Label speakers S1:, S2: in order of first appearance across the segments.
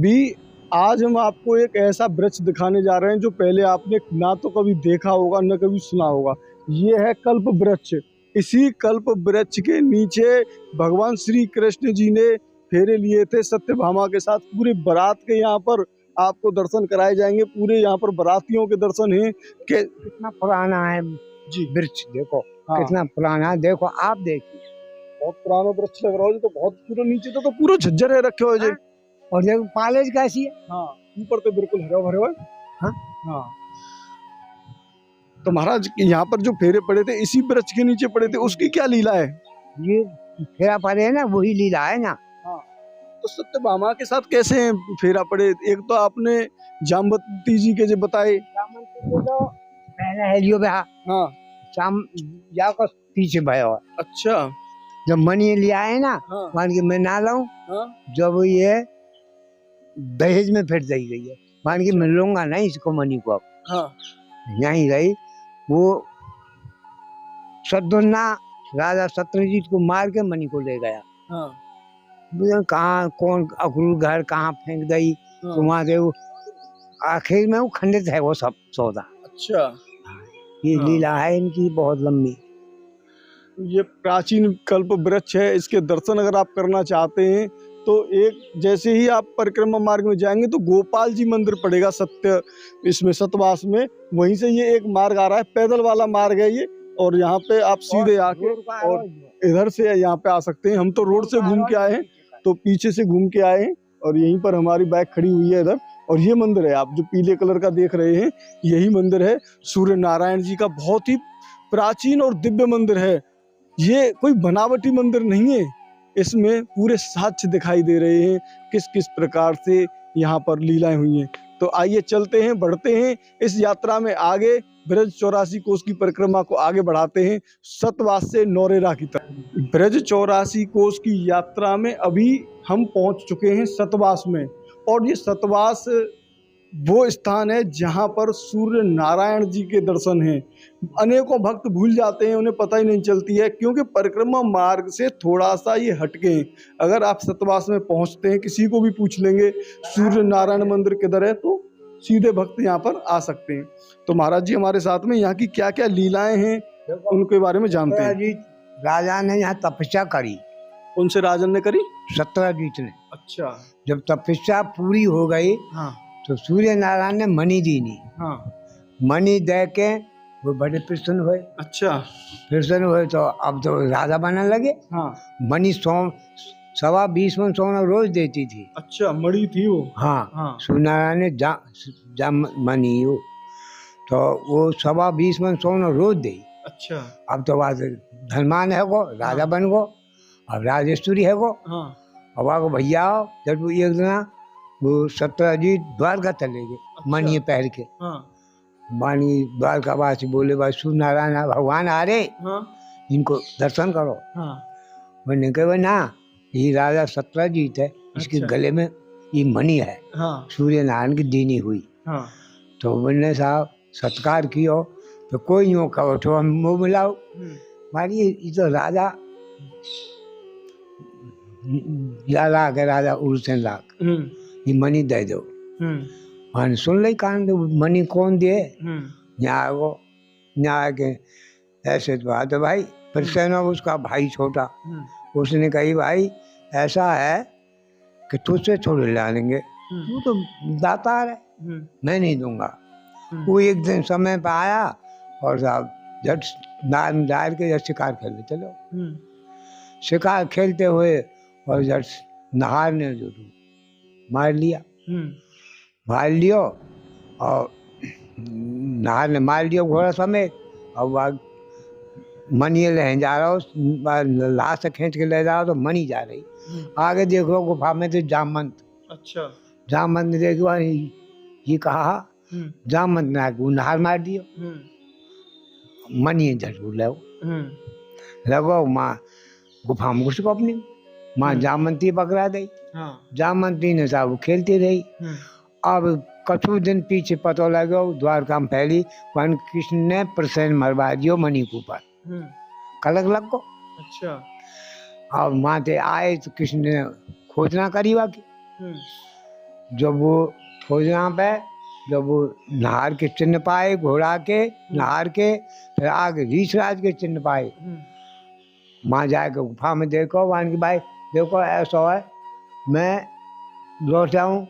S1: अभी आज हम आपको एक ऐसा वृक्ष दिखाने जा रहे हैं जो पहले आपने ना तो कभी देखा होगा न कभी सुना होगा। ये है कल्प वृक्ष। इसी कल्प वृक्ष के नीचे भगवान श्री कृष्ण जी ने फेरे लिए थे सत्यभामा के साथ। पूरे बारात के यहाँ पर आपको दर्शन कराए जाएंगे। पूरे यहाँ पर बारातियों के दर्शन हैं।
S2: कितना पुराना है
S1: जी
S2: वृक्ष, देखो
S1: हाँ।
S2: कितना पुराना है। देखो आप देखिए,
S1: बहुत पुराना वृक्ष लग रहा है। तो बहुत पूरा नीचे तो पूरा झज्जर है रखे हुए जी।
S2: और देखो कॉलेज कैसी है।
S1: हाँ ऊपर तो बिल्कुल हरे भरे हुए।
S2: हाँ
S1: हाँ तो महाराज यहाँ पर जो फेरे पड़े थे इसी वृक्ष के नीचे पड़े थे, उसकी क्या लीला है?
S2: ये फेरा पड़े है ना, वही लीला है ना।
S1: हाँ तो सत्यभामा के साथ कैसे फेरा पड़े? एक तो आपने जाम्बवती जी के जो बताए।
S2: तो पहले हेलियो बहा,
S1: हाँ
S2: शाम जाकर पीछे भयो।
S1: अच्छा
S2: जब मनी लिया है ना,
S1: हाँ
S2: मान के मैं ना लाऊं,
S1: हाँ
S2: जब ये दहेज में फिर दी गई है, मान के मैं लूंगा नहीं इसको मनी को। अब
S1: हाँ
S2: यहीं रही वो सद्दुन्ना राजा सत्यजीत को मार के मनी को ले गया।
S1: हाँ
S2: कहाँ कौन अक्रूर घर कहाँ फेंक गई,
S1: हाँ।
S2: तो वहां से वो आखिर में वो खंडित है वो सब सौदा।
S1: अच्छा
S2: ये
S1: हाँ।
S2: लीला है इनकी बहुत लंबी।
S1: ये प्राचीन कल्प वृक्ष है। इसके दर्शन अगर आप करना चाहते हैं तो एक जैसे ही आप परिक्रमा मार्ग में जाएंगे तो गोपाल जी मंदिर पड़ेगा सत्य इसमें सतवास में। वहीं से ये एक मार्ग आ रहा है, पैदल वाला मार्ग है ये। और यहाँ पे आप सीधे आके और इधर से यहाँ पे आ सकते हैं। हम तो रोड से घूम के आए हैं, तो पीछे से घूम के आए हैं और यहीं पर हमारी बाइक खड़ी हुई है इधर। और ये मंदिर है आप जो पीले कलर का देख रहे हैं, यही मंदिर है सूर्य नारायण जी का। बहुत ही प्राचीन और दिव्य मंदिर है। ये कोई बनावटी मंदिर नहीं है। इसमें पूरे साक्ष्य दिखाई दे रहे हैं किस किस प्रकार से यहाँ पर लीलाएं हुई हैं। तो आइए चलते हैं, बढ़ते हैं इस यात्रा में आगे। ब्रज 84 कोस की परिक्रमा को आगे बढ़ाते हैं सतवास से नौरेरा की तरफ। ब्रज 84 कोस की यात्रा में अभी हम पहुंच चुके हैं सतवास में। और ये सतवास वो स्थान है जहाँ पर सूर्य नारायण जी के दर्शन हैं। अनेकों भक्त भूल जाते हैं, उन्हें पता ही नहीं चलती है क्योंकि परिक्रमा मार्ग से थोड़ा सा ये हटके हैं। अगर आप सतवास में पहुँचते हैं, किसी को भी पूछ लेंगे सूर्य नारायण मंदिर किधर है, तो सीधे भक्त यहाँ पर आ सकते हैं। तो महाराज जी हमारे साथ में यहाँ की क्या क्या लीलाएं हैं उनके बारे में जानते हैं।
S2: राजा ने यहाँ तपस्या करी।
S1: उनसे राजन ने करी?
S2: सत्यजीत ने।
S1: अच्छा
S2: जब तपस्या पूरी हो गई
S1: हाँ
S2: तो सूर्य नारायण ने मणि दी नहीं।
S1: हाँ
S2: मणि दे के वो बड़े प्रसन्न हुए।
S1: अच्छा
S2: प्रसन्न हुए तो अब तो राजा बनने लगे।
S1: हाँ
S2: मणि 20 मन सोना रोज देती थी।
S1: अच्छा मणि थी वो।
S2: हाँ,
S1: हाँ।
S2: सूर्य नारायण ने मणि हो तो वो 20 मन सोना रोज दे।
S1: अच्छा
S2: अब तो बात धनवान है वो, राजा बन गो, अब राजेश्वरी है वो।
S1: हाँ
S2: अब आगो भैया आओ। जब एक दिन वो सत्यजीत द्वारका चले गए।
S1: अच्छा।
S2: मणि पहन के।
S1: हाँ
S2: मानी द्वारकावासी बोले भाई सूर्य नारायण भगवान आ रहे,
S1: हाँ
S2: इनको दर्शन करो।
S1: हाँ
S2: मैंने कहा ना ये राजा सत्यजीत है, इसके
S1: अच्छा।
S2: गले में ये मणि है,
S1: हाँ
S2: सूर्य नारायण की दीनी हुई।
S1: हाँ
S2: तो मैंने साहब सत्कार कियो तो कोई यूँ कहो तो हम मुँह मिलाओ। मानी ये तो राजा लाख है, राजा उर्सन लाख, ये मणि दे दो। मान सुन ले कान तो मणि कौन दिए? यहाँ को यहाँ के ऐसे तो बात है भाई। फिर सेना उसका भाई छोटा, उसने कही भाई ऐसा है कि तुझसे थोड़े ला लेंगे, तू तो दातार है, मैं नहीं दूंगा। वो एक दिन समय पे आया और साहब झट नार डाल के जब शिकार खेलने चलो। शिकार खेलते हुए और झट नहार ने जो मार लिया। मार लियो और नहार ने मार लियो घोड़ा समेत। और मणि ले जा रहा हो, लाश से खींच के ले जा रहा तो मणि जा रही। आगे देखो गुफा में थे जामवंत। अच्छा जामवंत ने देखो ये कहा, जामवंत ने आगे नहार मार दियो। मणि झट लो लगो माँ गुफा में घुस को अपनी माँ जामवंती पकड़ा दी। जामवंती ने साहब खेलती रही। अब कछु दिन पीछे पता लगा द्वारका में फैली वन कृष्ण ने प्रसन्न मरवा दियो मणि के ऊपर, कलक लग को। अच्छा अब माते आए तो कृष्ण ने खोजना करी बाकी जब वो खोजना पे, जब वो नाहर के चिन्ह पाए, घोड़ा के नाहर के, फिर आगे रीछराज के चिन्ह पाए, वहाँ जाके गुफा में देखो, वहाँ की भाई देखो ऐसा है, मैं लौट जाऊँ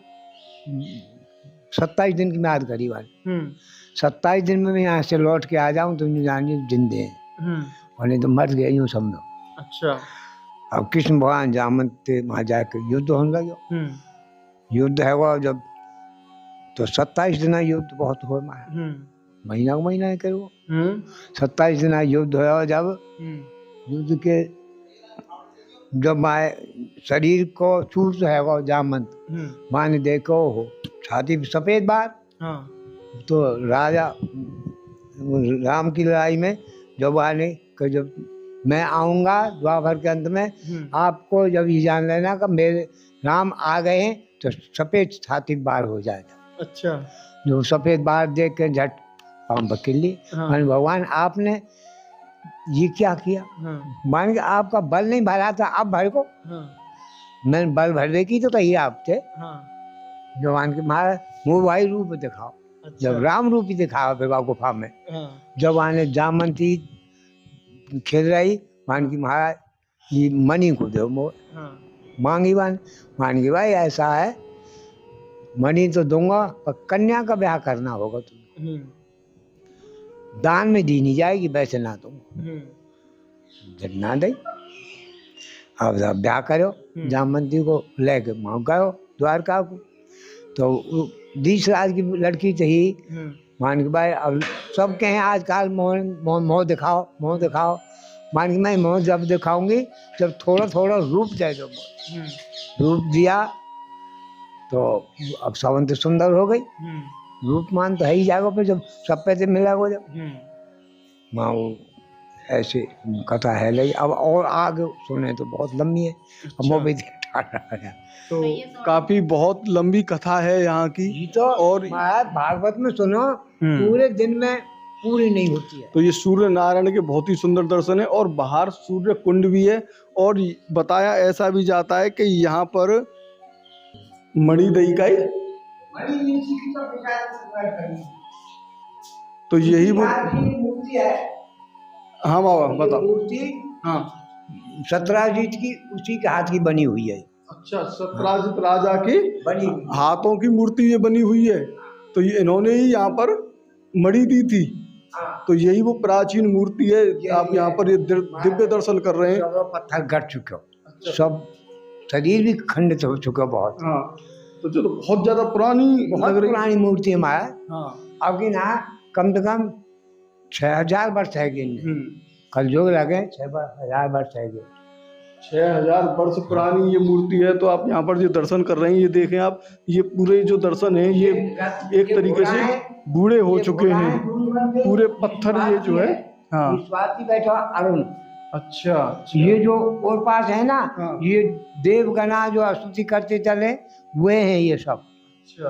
S2: 27 दिन की म्याद करीब है, 27 दिन में मैं यहाँ से लौट के आ जाऊँ तो जानिए जिंदे हैं, और नहीं तो मर गए यूँ समझो।
S1: अच्छा।
S2: अब कृष्ण भगवान जामंत थे, वहाँ जाके युद्ध होने लगे। युद्ध है वो जब, तो 27 दिन युद्ध बहुत हो मारा, महीना को महीना करो, 27 दिन युद्ध हो। जब युद्ध के जब माए शरीर को चूर है वो जामंत, माने देखो हो छाती पे सफेद बार। तो राजा राम की लड़ाई में जब आने कि जब मैं आऊँगा द्वापर के अंत में, आपको जब ये जान लेना कि मेरे राम आ गए हैं, तो सफ़ेद छाती बार हो जाएगा।
S1: अच्छा।
S2: जो सफ़ेद बार देख के झट पाँव पकड़ ली। भगवान आपने ये क्या किया? मान के आपका बल नहीं भरा था, अब भर को। मैंने बल भरने की तो कही आप थे। भगवान के महाराज वो भाई रूप दिखाओ। अच्छा। जब राम रूप ही दिखाओ फिर गुफा में, जब आने जामंती खेल रही, मान की महाराज ये मणि को दो मोर। मांगी मान की भाई ऐसा है, मणि तो दूंगा पर कन्या का ब्याह करना होगा तुम्हें, दान में दी नहीं जाएगी, वैसे ना दूंगा। जब ना दे, अब ब्याह करो, जामंती को लेके वहाँ गयो द्वारका को। तो रीछराज की लड़की थी, मान के भाई अब सब कहें आजकल मोह दिखाओ, मोह दिखाओ। मान के मैं मोह जब दिखाऊंगी जब थोड़ा थोड़ा रूप दे दो। रूप दिया तो अब सवन तो सुंदर हो गई, रूपमान तो है ही जाएगा। फिर जब सब पैसे मिला हो, जब माँ वो ऐसे कथा है लगी। अब और आगे सुने तो बहुत लंबी है।
S1: अच्छा।
S2: अब
S1: तो काफी बहुत लंबी कथा है यहाँ की।
S2: तो
S1: और
S2: भागवत में सुनो, पूरे दिन में पूरी नहीं होती है।
S1: तो ये सूर्य नारायण के बहुत ही सुंदर दर्शन है, और बाहर सूर्य कुंड भी है। और बताया ऐसा भी जाता है कि यहाँ पर मणिदई का तो यही वो
S2: मूर्ति है।
S1: हाँ बाबा बताओ।
S2: मूर्ति हाँ सत्राजीत की उसी के हाथ की बनी हुई है।
S1: अच्छा, सत्राजित राजा की
S2: बनी
S1: हाथों की मूर्ति ये बनी हुई है। तो ये इन्होंने ही यहाँ पर मणि दी थी। तो यही वो प्राचीन मूर्ति है। आप यहाँ पर ये दिव्य दर्शन कर रहे हैं।
S2: पत्थर गट चुके हो। अच्छा। सब शरीर भी खंडित हो चुका बहुत।
S1: हाँ। तो चलो बहुत ज्यादा पुरानी
S2: मूर्ति है हमारा। हाँ। अब की ना कम से कम 6000 वर्ष है कि कलयुग लगे 6000 वर्ष है।
S1: 6000 वर्ष पुरानी ये मूर्ति है। तो आप यहाँ पर जो दर्शन कर रहे हैं, ये देखें आप, ये पूरे जो दर्शन है ये एक तरीके से बूढ़े हो चुके हैं, पूरे पत्थर ये जो है। हाँ।
S2: बैठा अरुण।
S1: अच्छा।
S2: ये जो और पास है ना। हाँ। ये देवगणा जो स्तुति करते चले वे हैं ये सब।
S1: अच्छा।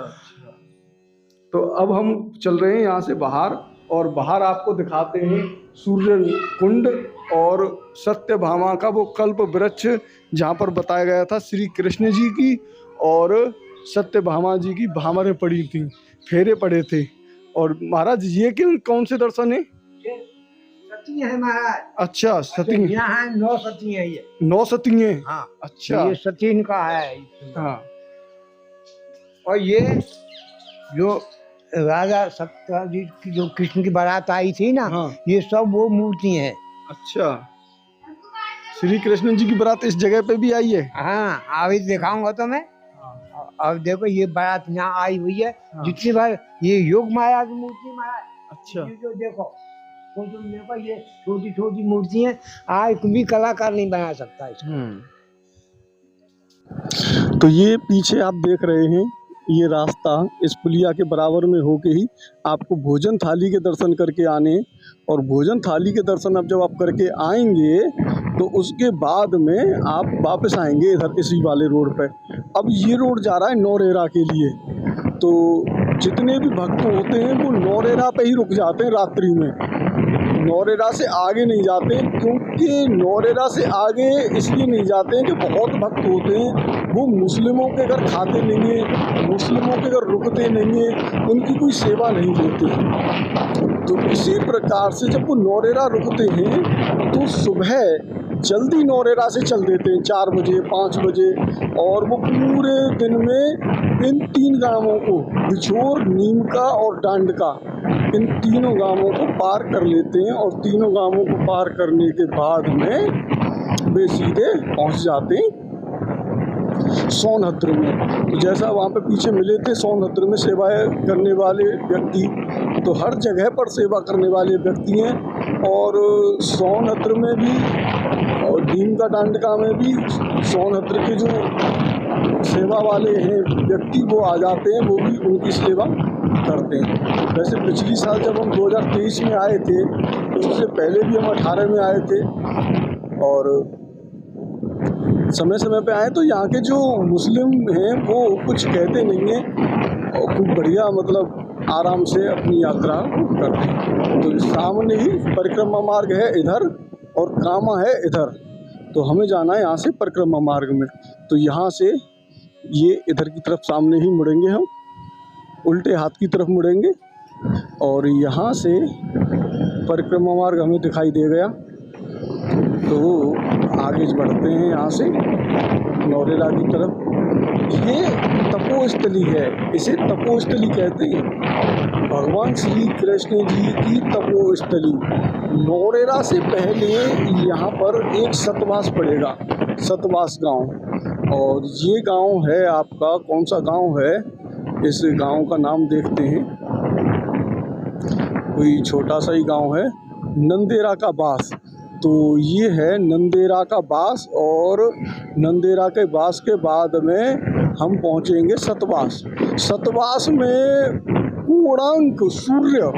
S1: तो अब हम चल रहे हैं यहाँ से बाहर, और बाहर आपको दिखाते हैं सूर्य कुंड और सत्यभामा का वो कल्प वृक्ष, जहाँ पर बताया गया था श्री कृष्ण जी की और सत्यभामा जी की भामरें पड़ी थी, फेरे पड़े थे। और महाराज ये कौन से दर्शन है?
S2: सती है महाराज।
S1: अच्छा, सती।
S2: यहाँ 9 सती है ये।
S1: 9 सती है।
S2: हाँ।
S1: अच्छा,
S2: ये सतीन का है।
S1: हाँ।
S2: और ये जो राजा सत्यजीत की जो कृष्ण की बारात आई थी ना। हाँ। ये सब वो मूर्ति हैं। अच्छा,
S1: श्री कृष्ण जी की बारात इस जगह पे भी आई है।
S2: हाँ, अभी दिखाऊंगा तो मैं। हाँ। अब देखो ये बारात यहाँ आई हुई है। हाँ। जितनी बार ये योग माया की मूर्ति महाराज। अच्छा। ये जो देखो ये छोटी छोटी मूर्ति है, आज भी कलाकार नहीं बना सकता इसको।
S1: तो ये पीछे आप देख रहे हैं, ये रास्ता इस पुलिया के बराबर में होके ही आपको भोजन थाली के दर्शन करके आने। और भोजन थाली के दर्शन अब जब आप करके आएंगे तो उसके बाद में आप वापस आएंगे इधर इसी वाले रोड पे। अब ये रोड जा रहा है नौरेरा के लिए। तो जितने भी भक्त होते हैं वो नौरेरा पे ही रुक जाते हैं रात्रि में, नौरेरा से आगे नहीं जाते, क्योंकि नौरेरा से आगे इसलिए नहीं जाते हैं कि बहुत भक्त होते हैं वो मुस्लिमों के घर खाते नहीं हैं, मुस्लिमों के घर रुकते नहीं हैं, उनकी कोई सेवा नहीं लेते हैं। तो इसी प्रकार से जब वो नौरेरा रुकते हैं तो सुबह जल्दी नौरेरा से चल देते हैं 4 बजे 5 बजे, और वो पूरे दिन में इन 3 गांवों को, बिछोर, नीमका और डांडका, इन तीनों गांवों को पार कर लेते हैं। और तीनों गांवों को पार करने के बाद में वे सीधे पहुंच जाते हैं सोनभद्र में। तो जैसा वहाँ पे पीछे मिले थे सोनभद्र में सेवाएं करने वाले व्यक्ति, तो हर जगह पर सेवा करने वाले व्यक्ति हैं, और सोनभद्र में भी और नीमका डांडका में भी सोनभद्र के जो सेवा वाले हैं व्यक्ति वो आ जाते हैं, वो भी उनकी सेवा करते हैं। वैसे पिछली साल जब हम 2023 में आए थे तो उससे पहले भी हम 18 में आए थे, और समय समय पे आए तो यहाँ के जो मुस्लिम हैं वो कुछ कहते नहीं हैं और खूब बढ़िया मतलब आराम से अपनी यात्रा करते हैं। तो सामने ही परिक्रमा मार्ग है इधर और कामा है इधर, तो हमें जाना है यहाँ से परिक्रमा मार्ग में। तो यहाँ से ये इधर की तरफ सामने ही मुड़ेंगे, हम उल्टे हाथ की तरफ मुड़ेंगे, और यहाँ से परिक्रमा मार्ग हमें दिखाई दे गया। तो आगे बढ़ते हैं यहाँ से नौरेरा की तरफ। ये तपोस्थली है, इसे तपोस्थली कहते हैं, भगवान श्री कृष्ण जी की तपोस्थली। नौरेरा से पहले यहाँ पर एक सतवास पड़ेगा, सतवास गांव, और ये गांव है आपका, कौन सा गांव है इस गांव का नाम देखते हैं, कोई छोटा सा ही गांव है, नंदेरा का बास। तो ये है नंदेरा का बास, और नंदेरा के बास के बाद में हम पहुंचेंगे सतवास। सतवास में कोणार्क सूर्य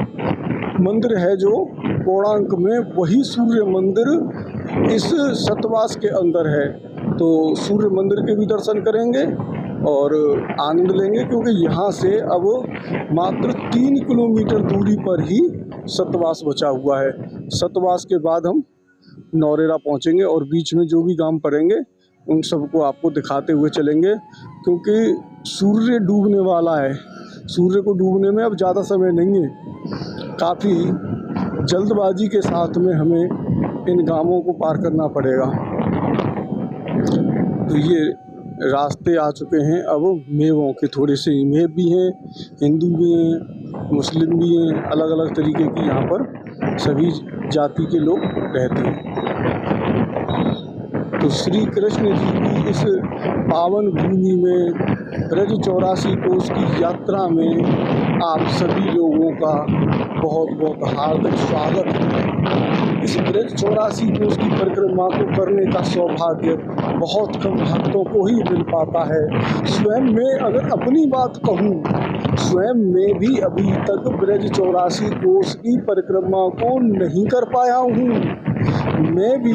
S1: मंदिर है, जो कोणार्क में वही सूर्य मंदिर इस सतवास के अंदर है। तो सूर्य मंदिर के भी दर्शन करेंगे और आनंद लेंगे, क्योंकि यहाँ से अब मात्र 3 किलोमीटर दूरी पर ही सतवास बचा हुआ है। सतवास के बाद हम नौरेरा पहुँचेंगे, और बीच में जो भी गांव पड़ेंगे उन सबको आपको दिखाते हुए चलेंगे, क्योंकि सूर्य डूबने वाला है। सूर्य को डूबने में अब ज़्यादा समय नहीं है, काफ़ी जल्दबाजी के साथ में हमें इन गांवों को पार करना पड़ेगा। तो ये रास्ते आ चुके हैं अब मेवों के, थोड़े से मेव भी हैं, हिंदू भी हैं, मुस्लिम भी हैं, अलग अलग तरीके की यहाँ पर सभी जाति के लोग रहते हैं। तो श्री कृष्ण जी की इस पावन भूमि में ब्रज 84 कोस की यात्रा में आप सभी लोगों का बहुत बहुत हार्दिक स्वागत है। इस ब्रज 84 कोस की परिक्रमा को करने का सौभाग्य बहुत कम भक्तों को ही मिल पाता है। स्वयं मैं अगर अपनी बात कहूँ, स्वयं मैं भी अभी तक ब्रज 84 कोस की परिक्रमा को नहीं कर पाया हूँ। मैं भी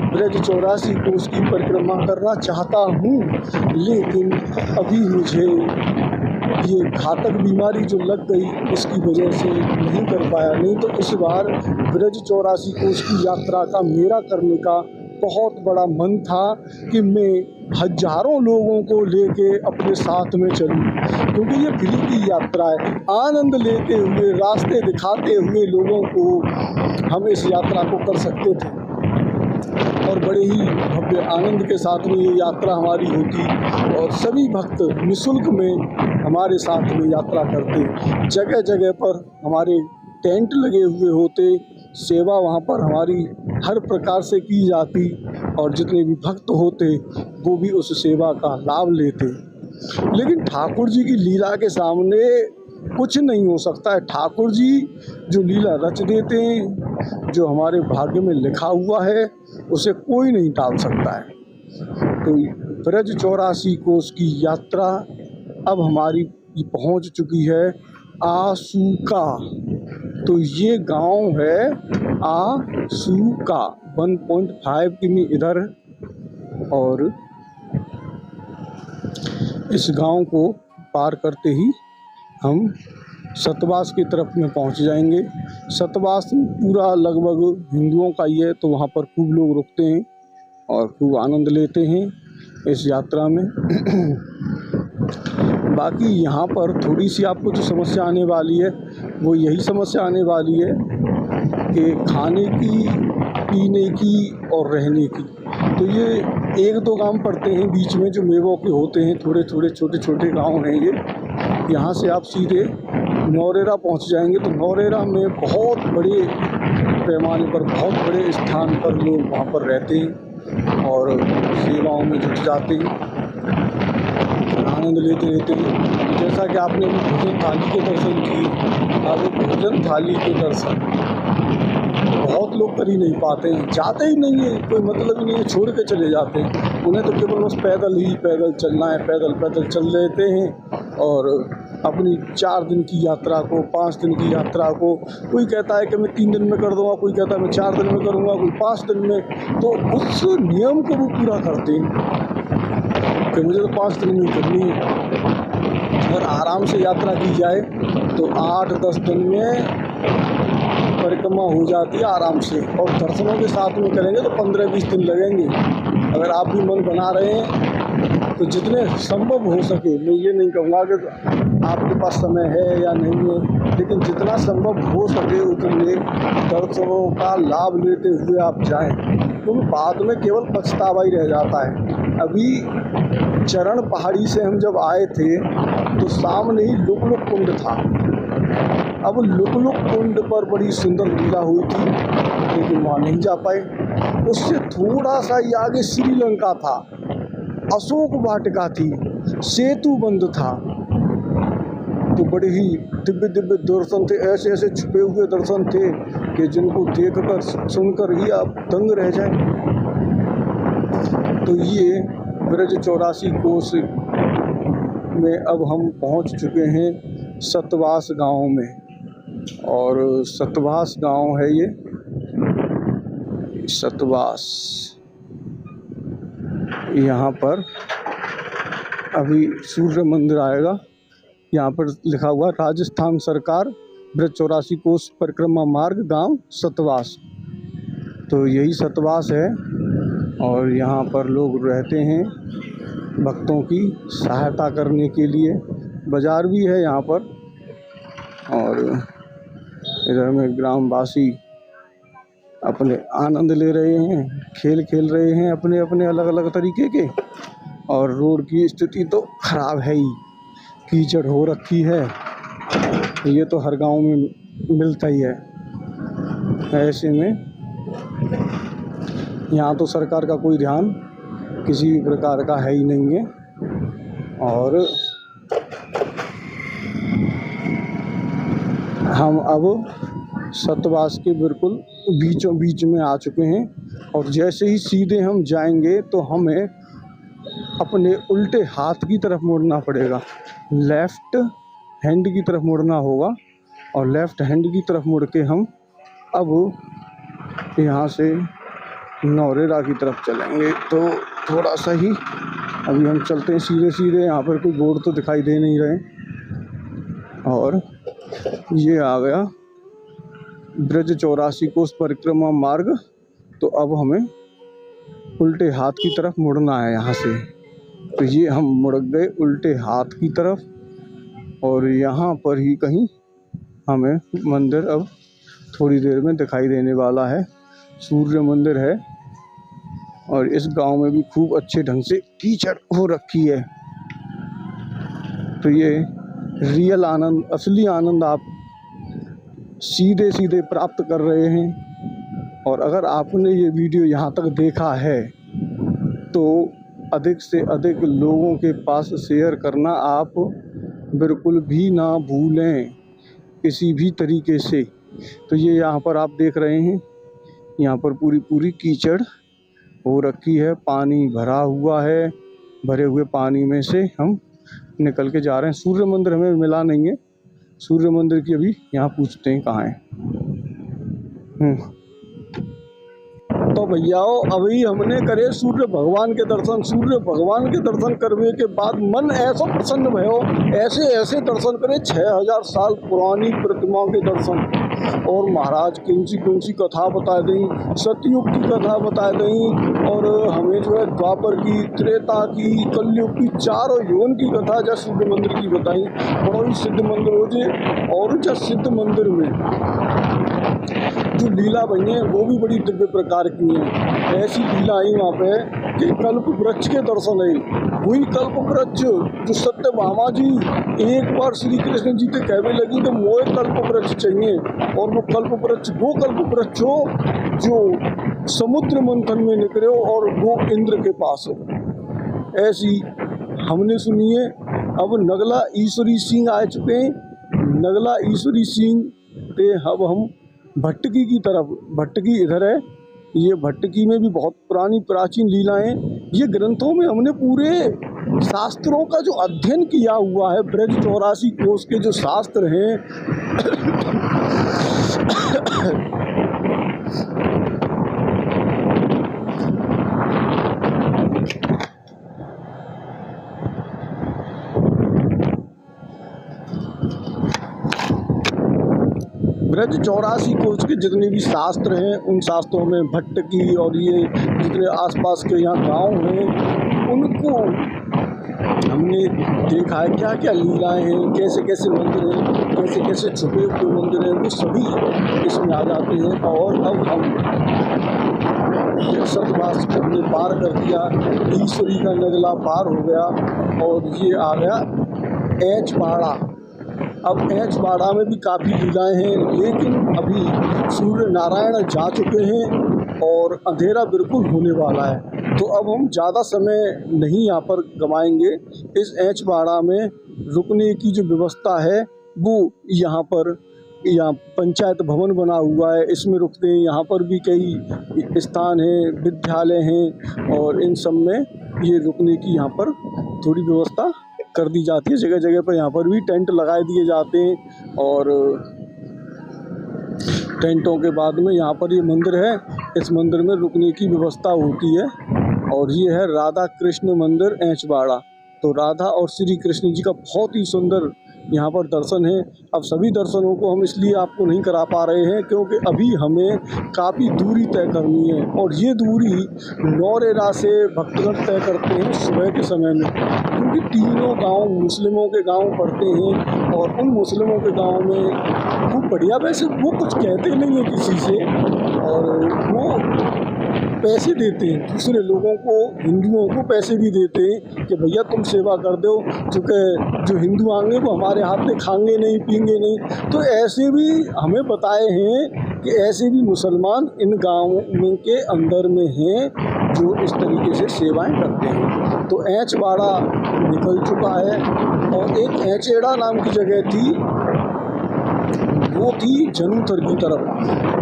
S1: ब्रज 84 कोस की परिक्रमा करना चाहता हूँ, लेकिन अभी मुझे ये घातक बीमारी जो लग गई इसकी वजह से नहीं कर पाया। नहीं तो इस बार ब्रज 84 कोस की यात्रा का मेरा करने का बहुत बड़ा मन था कि मैं हजारों लोगों को लेके अपने साथ में चलूं, क्योंकि ये फ्री की यात्रा है। आनंद लेते हुए, रास्ते दिखाते हुए लोगों को हम इस यात्रा को कर सकते थे, और बड़े ही भव्य आनंद के साथ में ये यात्रा हमारी होती, और सभी भक्त निःशुल्क में हमारे साथ में यात्रा करते। जगह जगह पर हमारे टेंट लगे हुए होते, सेवा वहाँ पर हमारी हर प्रकार से की जाती, और जितने भी भक्त होते वो भी उस सेवा का लाभ लेते। लेकिन ठाकुर जी की लीला के सामने कुछ नहीं हो सकता है। ठाकुर जी जो लीला रच देते हैं, जो हमारे भाग्य में लिखा हुआ है, उसे कोई नहीं टाल सकता है। तो ब्रज 84 कोस की यात्रा अब हमारी पहुंच चुकी है आसूका। तो ये गांव है आसूका, 1.5 किमी इधर, और इस गांव को पार करते ही हम सतवास की तरफ में पहुंच जाएंगे। सतवास पूरा लगभग हिंदुओं का ही है, तो वहाँ पर खूब लोग रुकते हैं और खूब आनंद लेते हैं इस यात्रा में। बाकी यहाँ पर थोड़ी सी आपको जो समस्या आने वाली है वो यही समस्या आने वाली है कि खाने की, पीने की और रहने की। तो ये 1-2 गांव पड़ते हैं बीच में जो मेवों के होते हैं, थोड़े थोड़े छोटे छोटे गांव हैं ये। यहाँ से आप सीधे नौरेरा पहुँच जाएंगे। तो नौरेरा में बहुत बड़े पैमाने पर, बहुत बड़े स्थान पर लोग वहाँ पर रहते हैं और सेवाओं में जुट जाते हैं, आनंद लेते रहते हैं। जैसा कि आपने भोजन थाली के दर्शन किए, अब भोजन थाली के दर्शन बहुत लोग कर ही नहीं पाते हैं, जाते ही नहीं है, कोई मतलब ही नहीं है, छोड़ के चले जाते हैं। उन्हें तो केवल बस पैदल चलना है, पैदल चल लेते हैं और अपनी 4 दिन की यात्रा को, 5 दिन की यात्रा को, कोई कहता है कि मैं 3 दिन में कर दूँगा, कोई कहता है मैं 4 दिन में करूँगा, कोई 5 दिन में। तो उस नियम को वो पूरा करते हैं कि मुझे तो 5 दिन में करनी है। अगर आराम से यात्रा की जाए तो 8-10 दिन में परिक्रमा हो जाती है आराम से, और दर्शनों के साथ में करेंगे तो 15-20 दिन लगेंगे। अगर आप भी मन बना रहे हैं तो जितने संभव हो सके, मैं ये नहीं कहूँगा कि आपके पास समय है या नहीं है, लेकिन जितना संभव हो सके उतने दर्शनों का लाभ लेते हुए आप जाएं, क्योंकि बाद में केवल पछतावा ही रह जाता है। अभी चरण पहाड़ी से हम जब आए थे तो सामने ही लुक-लुक कुंड था। अब लुक-लुक कुंड पर बड़ी सुंदर लीला हुई थी, लेकिन वहाँ नहीं जा पाए। उससे थोड़ा सा ही आगे श्रीलंका था, अशोक वाटिका थी, सेतु बंद था। तो बड़े ही दिव्य दर्शन थे, ऐसे छुपे हुए दर्शन थे कि जिनको देखकर सुनकर ही आप दंग रह जाएं। तो ये ब्रज 84 कोस में अब हम पहुंच चुके हैं सतवास गांव में, और सतवास गांव है ये, सतवास। यहाँ पर अभी सूर्य मंदिर आएगा, यहाँ पर लिखा हुआ राजस्थान सरकार ब्रज 84 कोस परिक्रमा मार्ग गांव सतवास। तो यही सतवास है और यहाँ पर लोग रहते हैं भक्तों की सहायता करने के लिए। बाज़ार भी है यहाँ पर, और इधर में ग्रामवासी अपने आनंद ले रहे हैं, खेल रहे हैं अपने अपने अलग अलग तरीके के। और रोड की स्थिति तो ख़राब है ही, कीचड़ हो रखी है, ये तो हर गांव में मिलता ही है। ऐसे में यहाँ तो सरकार का कोई ध्यान किसी भी प्रकार का है ही नहीं है। और हम अब सतवास के बिल्कुल बीचों बीच में आ चुके हैं, और जैसे ही सीधे हम जाएंगे तो हमें अपने उल्टे हाथ की तरफ मुड़ना पड़ेगा, लेफ़्ट हैंड की तरफ मुड़ना होगा, और लेफ़्ट हैंड की तरफ मुड़ के हम अब यहाँ से नौरेरा की तरफ चलेंगे। तो थोड़ा सा ही अभी हम चलते हैं सीधे, यहाँ पर कोई बोर्ड तो दिखाई दे नहीं रहे, और ये आ गया ब्रज 84 कोस परिक्रमा मार्ग। तो अब हमें उल्टे हाथ की तरफ मुड़ना है यहाँ से। तो ये हम मुड़ गए उल्टे हाथ की तरफ, और यहाँ पर ही कहीं हमें मंदिर अब थोड़ी देर में दिखाई देने वाला है। सूर्य मंदिर है, और इस गांव में भी खूब अच्छे ढंग से कीचड़ हो रखी है। तो ये रियल आनंद, असली आनंद आप सीधे प्राप्त कर रहे हैं। और अगर आपने ये वीडियो यहाँ तक देखा है तो अधिक से अधिक लोगों के पास शेयर करना आप बिल्कुल भी ना भूलें, किसी भी तरीके से। तो ये यहाँ पर आप देख रहे हैं, यहाँ पर पूरी कीचड़ हो रखी है, पानी भरा हुआ है। भरे हुए पानी में से हम निकल के जा रहे हैं। सूर्य मंदिर हमें मिला नहीं है, सूर्य मंदिर की अभी यहाँ पूछते हैं कहाँ है। तो भैया अभी हमने करे सूर्य भगवान के दर्शन। सूर्य भगवान के दर्शन करने के बाद मन ऐसा प्रसन्न भयो, ऐसे ऐसे दर्शन करे 6000 साल पुरानी प्रतिमाओं के दर्शन। और महाराज कौन सी कथा बता दें, सतयुग की कथा बता दें, और हमें जो है द्वापर की, त्रेता की, कलयुग की, चारों युगन की कथा जब सिद्ध मंदिर की बताई। बड़ा ही सिद्ध मंदिर हो जे। और जब सिद्ध मंदिर में जो लीला बनी है वो भी बड़ी दिव्य प्रकार की है। ऐसी लीला आई वहाँ पे कि कल्प वृक्ष के दर्शन है। वही कल्प वृक्ष जो सत्यभामा जी एक बार श्री कृष्ण जी के कहने लगी तो मोए कल्प वृक्ष चाहिए, और वो कल्प वृक्ष हो जो समुद्र मंथन में निकले और वो इंद्र के पास हो। ऐसी हमने सुनी है। अब नगला ईश्वरी सिंह आ चुके हैं। नगला ईश्वरी सिंह पे अब हम भट्टकी की तरफ, भट्टकी इधर है। ये भट्टकी में भी बहुत पुरानी प्राचीन लीलाएं, ये ग्रंथों में हमने पूरे शास्त्रों का जो अध्ययन किया हुआ है, ब्रज 84 कोश के जो शास्त्र हैं ब्रज 84 कोश के जितने भी शास्त्र हैं, उन शास्त्रों में भट्टकी और ये जितने आसपास के यहाँ गांव हैं, उनको हमने देखा है क्या क्या लीलाएं हैं, कैसे कैसे मंदिर हैं, कैसे कैसे छुपे हुए मंदिर हैं, वो सभी इसमें आ जाते हैं। और अब हम सतवास हमने पार कर दिया, ईश्वरी का नगला पार हो गया और ये आ गया एचबाड़ा। अब एचबाड़ा में भी काफ़ी लीलाएं हैं, लेकिन अभी सूर्य नारायण जा चुके हैं और अंधेरा बिल्कुल होने वाला है। तो अब हम ज़्यादा समय नहीं यहाँ पर गवाएंगे। इस एचबाड़ा में रुकने की जो व्यवस्था है वो यहाँ पंचायत भवन बना हुआ है, इसमें रुकते हैं। यहाँ पर भी कई स्थान हैं, विद्यालय हैं, और इन सब में ये रुकने की यहाँ पर थोड़ी व्यवस्था कर दी जाती है। जगह जगह पर यहाँ पर भी टेंट लगाए दिए जाते हैं, और टेंटों के बाद में यहाँ पर ये मंदिर है, इस मंदिर में रुकने की व्यवस्था होती है। और ये है राधा कृष्ण मंदिर एचबाड़ा। तो राधा और श्री कृष्ण जी का बहुत ही सुंदर यहाँ पर दर्शन है। अब सभी दर्शनों को हम इसलिए आपको नहीं करा पा रहे हैं क्योंकि अभी हमें काफ़ी दूरी तय करनी है, और ये दूरी नौरेरा से भक्तगण तय करते हैं सुबह के समय में, क्योंकि तीनों गांव मुस्लिमों के गांव पड़ते हैं। और उन मुस्लिमों के गांव में खूब बढ़िया, वैसे वो कुछ कहते नहीं हैं किसी से, और वो पैसे देते हैं दूसरे लोगों को, हिंदुओं को पैसे भी देते हैं कि भैया तुम सेवा कर दो, चूँकि जो हिंदू आएंगे वो हमारे हाथ में खाएंगे नहीं, पीएंगे नहीं। तो ऐसे भी हमें बताए हैं कि ऐसे भी मुसलमान इन गाँवों के अंदर में हैं जो इस तरीके से सेवाएं करते हैं। तो एचबाड़ा निकल चुका है, और एक एचेड़ा नाम की जगह थी, वो थी जनूथर की तरफ,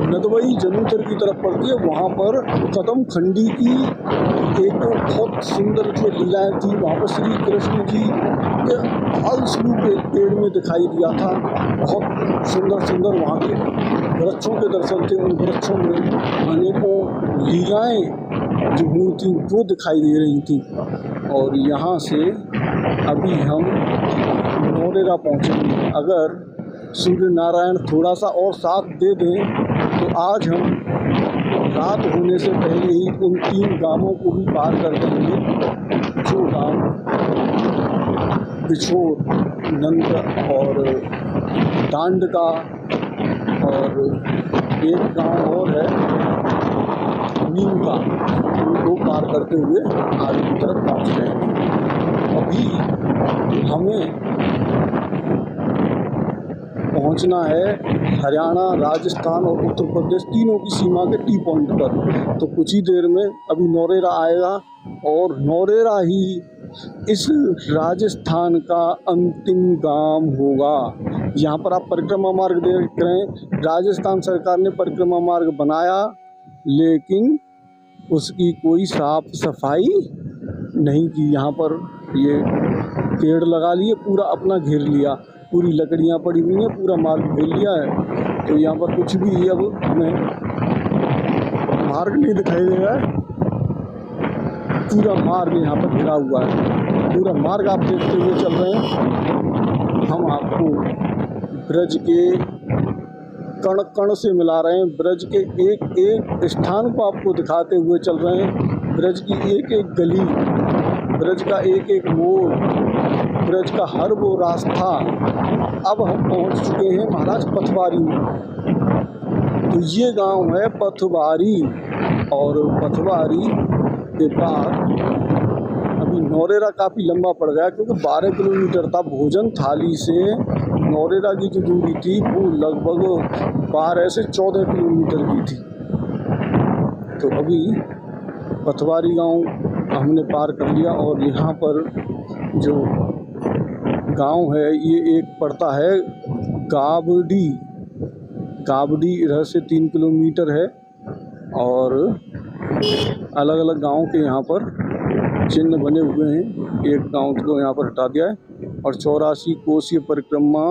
S1: नदवई जनूथर की तरफ पड़ती है। वहाँ पर कदम खंडी की एक बहुत सुंदर जो लीलाएँ थी, वहाँ पर श्री कृष्ण जी के फल स्वरूप पेड़ में दिखाई दिया था। बहुत सुंदर सुंदर वहाँ के वृक्षों के दर्शन थे, उन वृक्षों में अनेकों लीलाएँ जो हुई थी वो दिखाई दे रही थी। और यहाँ से अभी हम नौरेरा पहुँचेंगे। अगर सूर्य नारायण थोड़ा सा और साथ दे दें तो आज हम रात होने से पहले ही उन 3 गांवों को भी पार कर देंगे, जो गांव बिछोर, नंद और डांड का, और एक गांव और है नीम का, उनको पार करते हुए आगे की तरफ पहुँच जाएंगे। अभी हमें पहुंचना है हरियाणा, राजस्थान और उत्तर प्रदेश तीनों की सीमा के टी पॉइंट पर। तो कुछ ही देर में अभी नौरेरा आएगा, और नौरेरा ही इस राजस्थान का अंतिम गांव होगा। यहाँ पर आप परिक्रमा मार्ग देख रहे हैं, राजस्थान सरकार ने परिक्रमा मार्ग बनाया, लेकिन उसकी कोई साफ सफाई नहीं की। यहाँ पर ये पेड़ लगा लिए, पूरा अपना घेर लिया, पूरी लकड़ियाँ पड़ी हुई हैं, पूरा मार्ग घेर लिया है। तो यहाँ पर कुछ भी अब हमें मार्ग नहीं दिखाई दे रहा है, पूरा मार्ग यहाँ पर घिरा हुआ है। पूरा मार्ग आप देखते हुए चल रहे हैं। हम आपको ब्रज के कण कण से मिला रहे हैं, ब्रज के एक एक स्थान को आपको दिखाते हुए चल रहे हैं। ब्रज की एक एक गली, ब्रज का एक एक मोड़, ब्रज का हर वो रास्ता। अब हम पहुंच चुके हैं महाराज पथवारी में। तो ये गांव है पथवारी, और पथवारी के बाद अभी नौरेरा काफ़ी लंबा पड़ गया, क्योंकि 12 किलोमीटर था। भोजन थाली से नौरेरा की जो दूरी थी वो लगभग 12 से 14 किलोमीटर की थी। तो अभी पथवारी गांव हमने पार कर लिया, और यहाँ पर जो गांव है ये एक पड़ता है गाबडी। गाबडी इधर से 3 किलोमीटर है, और अलग अलग गांव के यहाँ पर चिन्ह बने हुए हैं। एक गांव को यहाँ पर हटा दिया है, और 84 कोसीय परिक्रमा,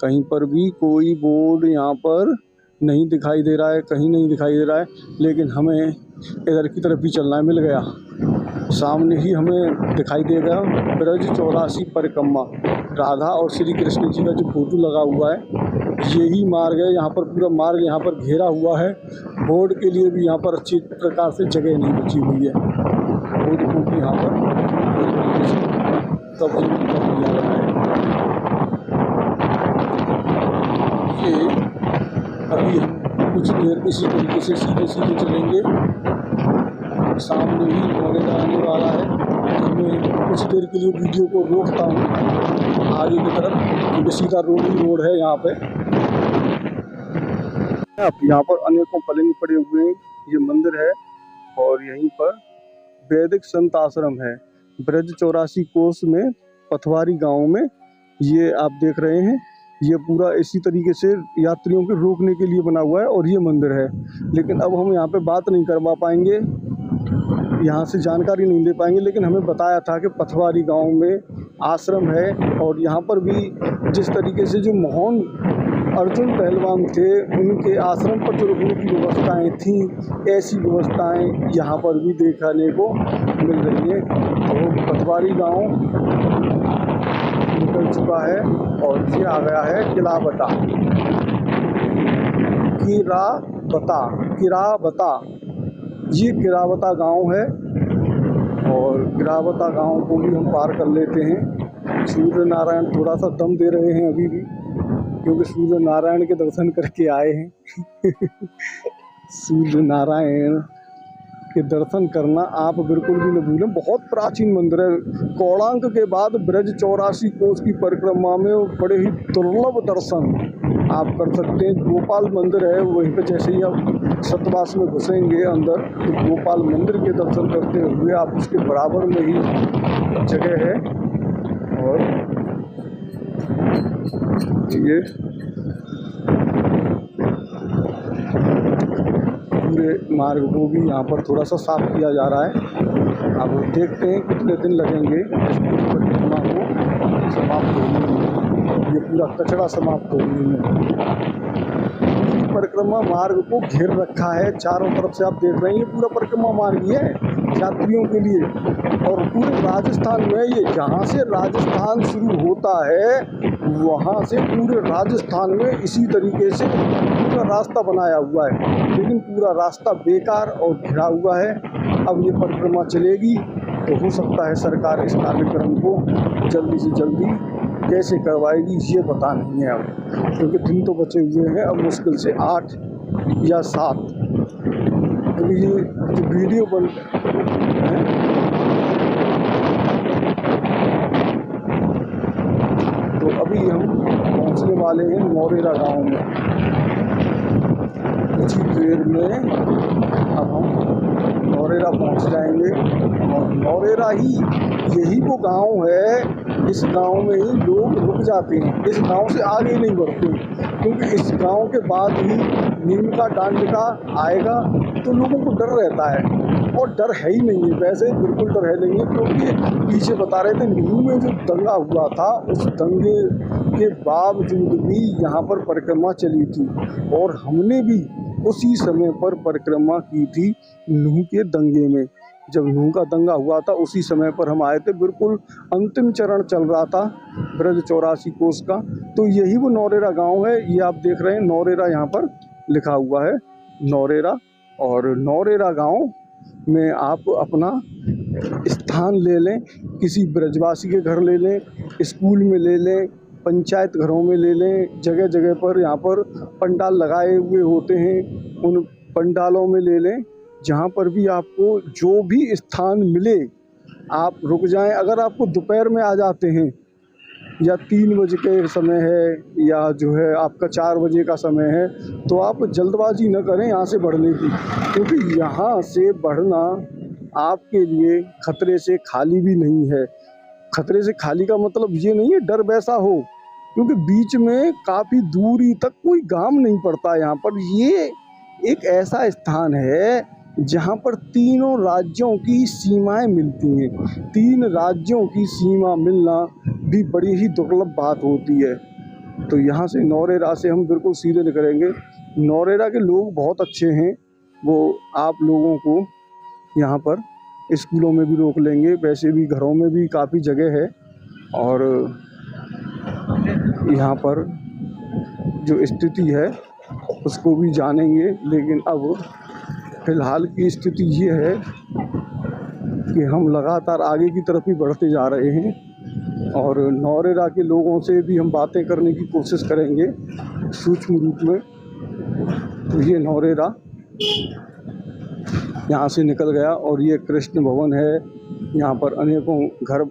S1: कहीं पर भी कोई बोर्ड यहाँ पर नहीं दिखाई दे रहा है, कहीं नहीं दिखाई दे रहा है। लेकिन हमें इधर की तरफ ही चलना है, मिल गया सामने ही हमें दिखाई देगा ब्रज 84 परिक्रमा। राधा और श्री कृष्ण जी का जो फोटो लगा हुआ है, यही मार्ग है। यहाँ पर पूरा मार्ग यहाँ पर घेरा हुआ है। बोर्ड के लिए भी यहाँ पर अच्छी प्रकार से जगह नहीं बची हुई है। बोर्ड क्योंकि यहाँ पर कब्जा कर लिया गया है। ये अभी हम कुछ देर इसी तरीके से सीधे सीधे चलेंगे, सामने ही नौरेरा आने वाला है। मैं कुछ देर के लिए वीडियो को रोकता हूँ आगे की तरफ, क्योंकि सीधा रोड है यहाँ पे। अब यहाँ पर अनेकों पलंग पड़े हुए हैं। ये मंदिर है, और यहीं पर वैदिक संत आश्रम है। ब्रज 84 कोस में पथवारी गांव में ये आप देख रहे हैं। ये पूरा इसी तरीके से यात्रियों के रोकने के लिए बना हुआ है, और ये मंदिर है। लेकिन अब हम यहाँ पे बात नहीं करवा पाएंगे, यहाँ से जानकारी नहीं दे पाएंगे। लेकिन हमें बताया था कि पथवारी गांव में आश्रम है, और यहाँ पर भी जिस तरीके से जो महान अर्जुन पहलवान थे, उनके आश्रम पर जो रुकने की व्यवस्थाएं थीं, ऐसी व्यवस्थाएं यहाँ पर भी देखने को मिल रही हैं। तो पथवारी गांव निकल चुका है, और ये आ गया है किराबता। किराबता ये किराबता गांव है, और किराबता गांव को भी हम पार कर लेते हैं। सूर्य नारायण थोड़ा सा दम दे रहे हैं अभी भी, क्योंकि सूर्य नारायण के दर्शन करके आए हैं। सूर्य नारायण के दर्शन करना आप बिल्कुल भी न भूलें। बहुत प्राचीन मंदिर है। कोणार्क के बाद ब्रज 84 कोस की परिक्रमा में बड़े ही दुर्लभ दर्शन आप कर सकते हैं। गोपाल मंदिर है, वहीं पे जैसे ही आप सतवास में घुसेंगे अंदर, तो गोपाल मंदिर के दर्शन करते हुए आप उसके बराबर में ही जगह है। और ये पूरे मार्ग को भी यहाँ पर थोड़ा सा साफ किया जा रहा है। अब देखते हैं कितने दिन लगेंगे इस परिक्रमा को समाप्त होने में, ये पूरा कचरा समाप्त होने में। परिक्रमा मार्ग को घेर रखा है चारों तरफ से, आप देख रहे हैं। ये पूरा परिक्रमा मार्ग ही है यात्रियों के लिए, और पूरे राजस्थान में ये जहाँ से राजस्थान शुरू होता है वहाँ से पूरे राजस्थान में इसी तरीके से पूरा रास्ता बनाया हुआ है। लेकिन पूरा रास्ता बेकार और घिरा हुआ है। अब ये परिक्रमा चलेगी तो हो सकता है सरकार इस कार्यक्रम को जल्दी से जल्दी कैसे करवाएगी ये पता नहीं है अब, क्योंकि दिन तो बचे हुए हैं अब मुश्किल से 8 या 7। क्योंकि ये जो वीडियो बन तो अभी हम पहुंचने वाले हैं नौरेरा गांव में। कुछ ही देर में अब हम नौरेरा पहुंच जाएंगे, और नौरेरा ही यही वो गांव है। इस गांव में ही लोग रुक जाते हैं, इस गांव से आगे नहीं बढ़ते, क्योंकि इस गांव के बाद ही नीम का डांडका आएगा तो लोगों को डर रहता है। और डर है ही नहीं है, वैसे बिल्कुल डर है नहीं है, क्योंकि पीछे बता रहे थे नीम में जो दंगा हुआ था, उस दंगे के बावजूद भी यहाँ पर परिक्रमा चली थी, और हमने भी उसी समय पर परिक्रमा की थी नूह के दंगे में। जब नूह का दंगा हुआ था उसी समय पर हम आए थे, बिल्कुल अंतिम चरण चल रहा था ब्रज 84 कोस का। तो यही वो नौरेरा गांव है, ये आप देख रहे हैं नौरेरा यहाँ पर लिखा हुआ है, नौरेरा। और नौरेरा गांव में आप अपना स्थान ले लें, किसी ब्रजवासी के घर ले लें, स्कूल में ले लें, पंचायत घरों में ले लें, जगह जगह पर यहाँ पर पंडाल लगाए हुए होते हैं, उन पंडालों में ले लें। जहाँ पर भी आपको जो भी स्थान मिले आप रुक जाएं। अगर आपको दोपहर में आ जाते हैं या 3 बजे के समय है या जो है आपका 4 बजे का समय है, तो आप जल्दबाजी न करें यहाँ से बढ़ने की, क्योंकि यहाँ से बढ़ना आपके लिए खतरे से खाली भी नहीं है। खतरे से खाली का मतलब ये नहीं है डर वैसा हो, क्योंकि बीच में काफ़ी दूरी तक कोई गांव नहीं पड़ता। यहाँ पर ये एक ऐसा स्थान है जहाँ पर तीनों राज्यों की सीमाएं मिलती हैं। 3 राज्यों की सीमा मिलना भी बड़ी ही दुर्लभ बात होती है। तो यहाँ से नौरेरा से हम बिल्कुल सीधे निकलेंगे। नौरेरा के लोग बहुत अच्छे हैं, वो आप लोगों को यहाँ पर स्कूलों में भी रोक लेंगे, वैसे भी घरों में भी काफ़ी जगह है। और यहाँ पर जो स्थिति है उसको भी जानेंगे, लेकिन अब फ़िलहाल की स्थिति ये है कि हम लगातार आगे की तरफ ही बढ़ते जा रहे हैं और नौरेरा के लोगों से भी हम बातें करने की कोशिश करेंगे सूक्ष्म रूप में। तो ये नौरेरा यहाँ से निकल गया और ये कृष्ण भवन है। यहाँ पर अनेकों घर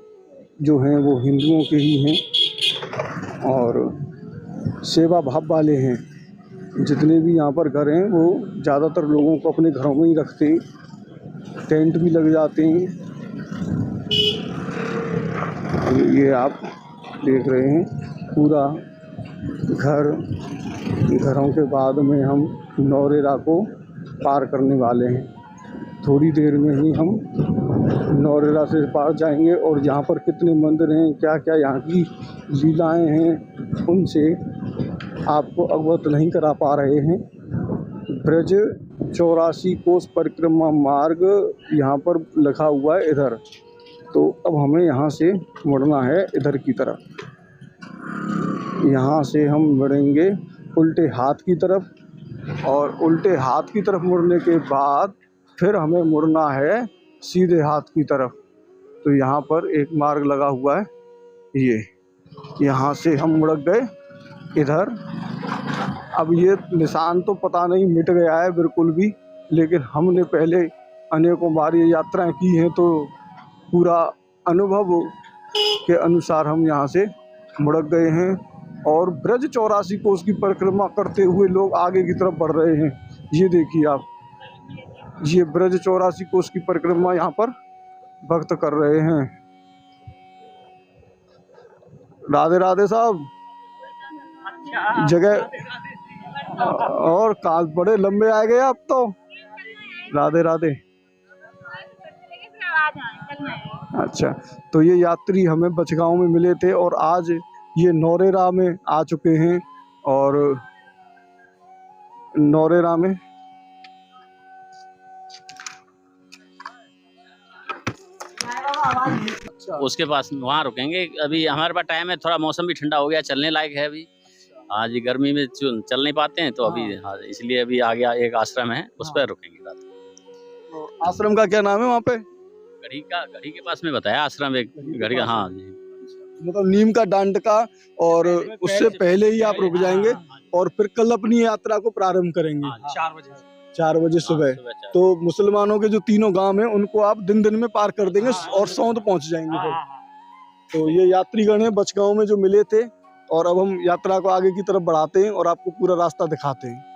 S1: जो हैं वो हिंदुओं के ही हैं और सेवा भाव वाले हैं। जितने भी यहाँ पर घर हैं वो ज़्यादातर लोगों को अपने घरों में ही रखते हैं, टेंट भी लग जाते हैं। ये आप देख रहे हैं पूरा घरों के बाद में हम नौरेरा को पार करने वाले हैं। थोड़ी देर में ही हम नौरेरा से पार जाएंगे और यहाँ पर कितने मंदिर हैं, क्या क्या यहाँ की लीलाएं हैं, उनसे आपको अवगत नहीं करा पा रहे हैं। ब्रज 84 कोस परिक्रमा मार्ग यहाँ पर लिखा हुआ है इधर। तो अब हमें यहाँ से मुड़ना है इधर की तरफ। यहाँ से हम मुड़ेंगे उल्टे हाथ की तरफ और उल्टे हाथ की तरफ मुड़ने के बाद फिर हमें मुड़ना है सीधे हाथ की तरफ। तो यहाँ पर एक मार्ग लगा हुआ है, ये यहाँ से हम मुड़ गए इधर। अब ये निशान तो पता नहीं मिट गया है बिल्कुल भी, लेकिन हमने पहले अनेकों बार ये यात्राएं की हैं तो पूरा अनुभव के अनुसार हम यहाँ से मुड़ गए हैं और ब्रज 84 कोस की परिक्रमा करते हुए लोग आगे की तरफ बढ़ रहे हैं। ये देखिए आप, ये ब्रज 84 कोस की परिक्रमा यहाँ पर भक्त कर रहे हैं। राधे राधे साहब। जगह और काल बड़े लंबे आ गए आप तो। राधे राधे। अच्छा, तो ये यात्री हमें बचगांव में मिले थे और आज ये नौरेरा में आ चुके हैं और नौरेरा में
S3: उसके पास वहाँ रुकेंगे। अभी हमारे पास टाइम है, थोड़ा मौसम भी ठंडा हो गया, चलने लायक है। अभी आज गर्मी में चल नहीं पाते हैं तो अभी हाँ, इसलिए अभी आ गया एक आश्रम है, उस पर रुकेंगे रात।
S1: तो आश्रम का क्या नाम है वहाँ पे?
S3: गढ़ी के पास में बताया आश्रम, एक गढ़ी का। हाँ जी,
S1: मतलब नीम का डांड का। और उससे पहले ही आप रुक जाएंगे और फिर कल अपनी यात्रा को प्रारंभ करेंगे 4 बजे सुबह। तो मुसलमानों के जो तीनों गांव हैं उनको आप दिन में पार कर देंगे और सौंध पहुंच जाएंगे फिर। तो ये यात्रीगण हैं बचगांव में जो मिले थे और अब हम यात्रा को आगे की तरफ बढ़ाते हैं और आपको पूरा रास्ता दिखाते हैं।